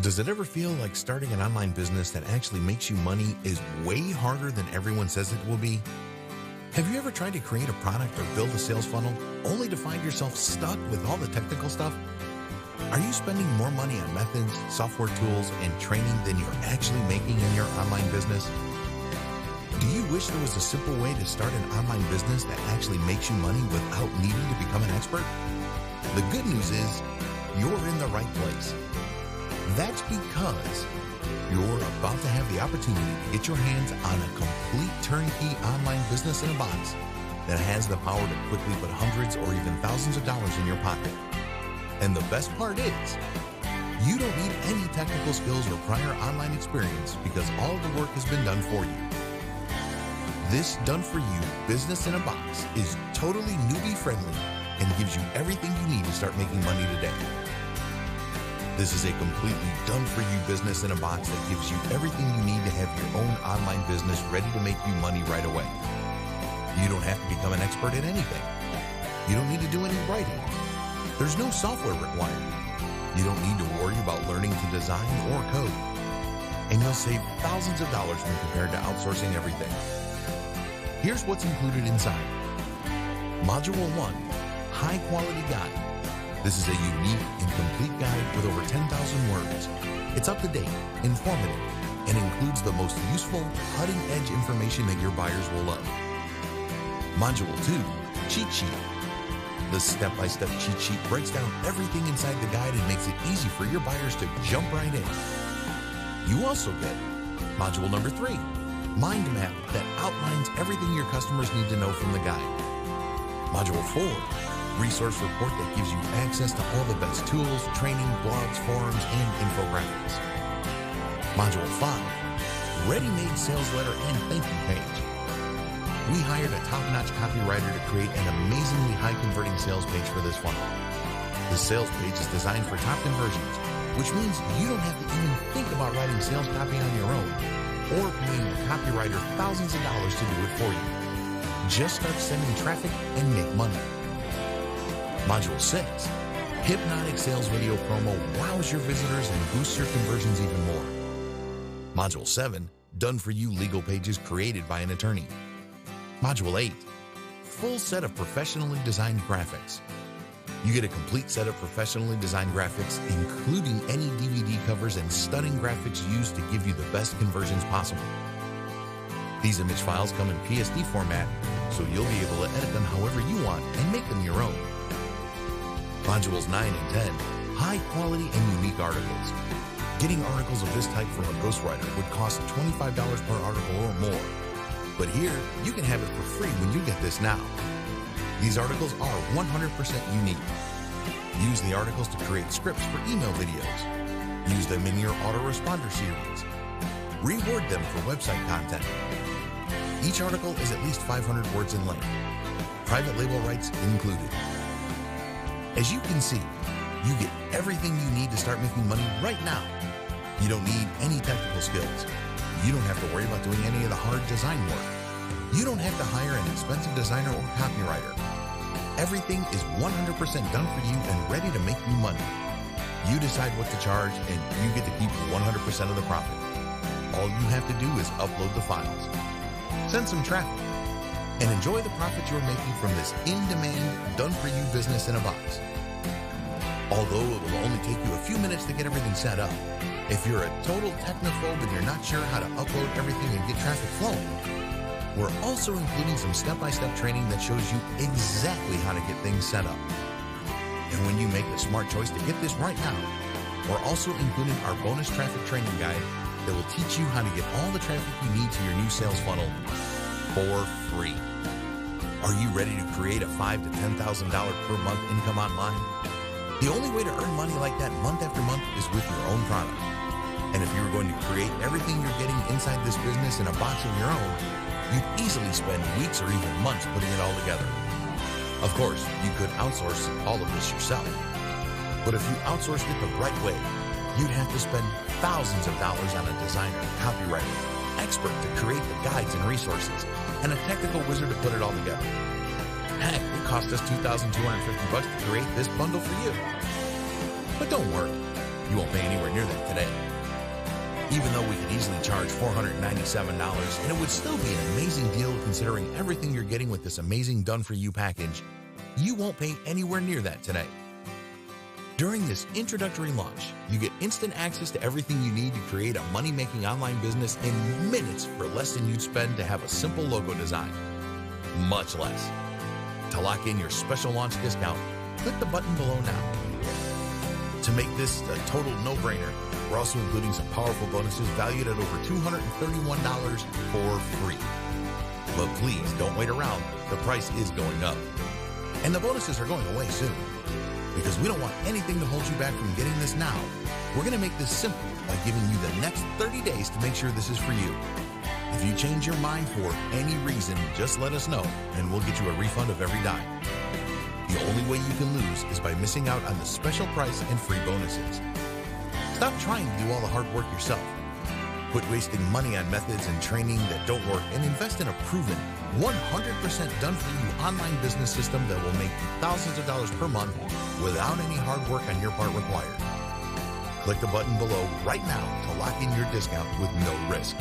Does it ever feel like starting an online business that actually makes you money is way harder than everyone says it will be? Have you ever tried to create a product or build a sales funnel only to find yourself stuck with all the technical stuff? Are you spending more money on methods, software tools, and training than you're actually making in your online business? Do you wish there was a simple way to start an online business that actually makes you money without needing to become an expert? The good news is you're in the right place. That's because you're about to have the opportunity to get your hands on a complete turnkey online business in a box that has the power to quickly put hundreds or even thousands of dollars in your pocket. And the best part is, you don't need any technical skills or prior online experience because all the work has been done for you. This done-for-you business in a box is totally newbie-friendly and gives you everything you need to start making money today. This is a completely done-for-you business in a box that gives you everything you need to have your own online business ready to make you money right away. You don't have to become an expert at anything. You don't need to do any writing. There's no software required. You don't need to worry about learning to design or code. And you'll save thousands of dollars when compared to outsourcing everything. Here's what's included inside. Module 1, High Quality Guide. This is a unique and complete guide with over 10,000 words. It's up to date, informative, and includes the most useful, cutting-edge information that your buyers will love. Module 2, Cheat Sheet. The step-by-step cheat sheet breaks down everything inside the guide and makes it easy for your buyers to jump right in. You also get Module number 3, Mind Map, that outlines everything your customers need to know from the guide. Module 4, Resource Report, that gives you access to all the best tools, training, blogs, forums, and infographics. Module 5, Ready-Made Sales Letter and Thank You Page. We hired a top-notch copywriter to create an amazingly high-converting sales page for this funnel. The sales page is designed for top conversions, which means you don't have to even think about writing sales copy on your own or paying a copywriter thousands of dollars to do it for you. Just start sending traffic and make money. Module 6, Hypnotic Sales Video Promo wows your visitors and boosts your conversions even more. Module 7, Done-for-you legal pages created by an attorney. Module 8, Full set of professionally designed graphics. You get a complete set of professionally designed graphics, including any DVD covers and stunning graphics used to give you the best conversions possible. These image files come in PSD format, so you'll be able to edit them however you want and make them your own. Modules 9 and 10, High quality and unique articles. Getting articles of this type from a ghostwriter would cost $25 per article or more. But here, you can have it for free when you get this now. These articles are 100% unique. Use the articles to create scripts for email videos. Use them in your autoresponder series. Reword them for website content. Each article is at least 500 words in length. Private label rights included. As you can see, you get everything you need to start making money right now. You don't need any technical skills. You don't have to worry about doing any of the hard design work. You don't have to hire an expensive designer or copywriter. Everything is 100% done for you and ready to make you money. You decide what to charge and you get to keep 100% of the profit. All you have to do is upload the files, send some traffic, and enjoy the profit you're making from this in-demand, done-for-you business in a box. Although it will only take you a few minutes to get everything set up, if you're a total technophobe and you're not sure how to upload everything and get traffic flowing, we're also including some step-by-step training that shows you exactly how to get things set up. And when you make the smart choice to get this right now, we're also including our bonus traffic training guide that will teach you how to get all the traffic you need to your new sales funnel for free. Are you ready to create a $5,000 to $10,000 per month income online? The only way to earn money like that month after month is with your own product. And if you were going to create everything you're getting inside this business in a box of your own, you'd easily spend weeks or even months putting it all together. Of course, you could outsource all of this yourself. But if you outsourced it the right way, you'd have to spend thousands of dollars on a designer, copywriter, expert to create the guides and resources, and a technical wizard to put it all together. Heck, it cost us $2,250 to create this bundle for you. But don't worry, You won't pay anywhere near that today. Even though we could easily charge $497, and it would still be an amazing deal considering everything you're getting with this amazing done-for-you package, you won't pay anywhere near that today. During this introductory launch, you get instant access to everything you need to create a money-making online business in minutes for less than you'd spend to have a simple logo design. Much less. To lock in your special launch discount, click the button below now. To make this a total no-brainer, we're also including some powerful bonuses valued at over $231 for free. But please don't wait around, the price is going up. And the bonuses are going away soon. Because we don't want anything to hold you back from getting this now, we're going to make this simple by giving you the next 30 days to make sure this is for you. If you change your mind for any reason, just let us know, and we'll get you a refund of every dime. The only way you can lose is by missing out on the special price and free bonuses. Stop trying to do all the hard work yourself. Quit wasting money on methods and training that don't work and invest in a proven, 100% done-for-you online business system that will make you thousands of dollars per month without any hard work on your part required. Click the button below right now to lock in your discount with no risk.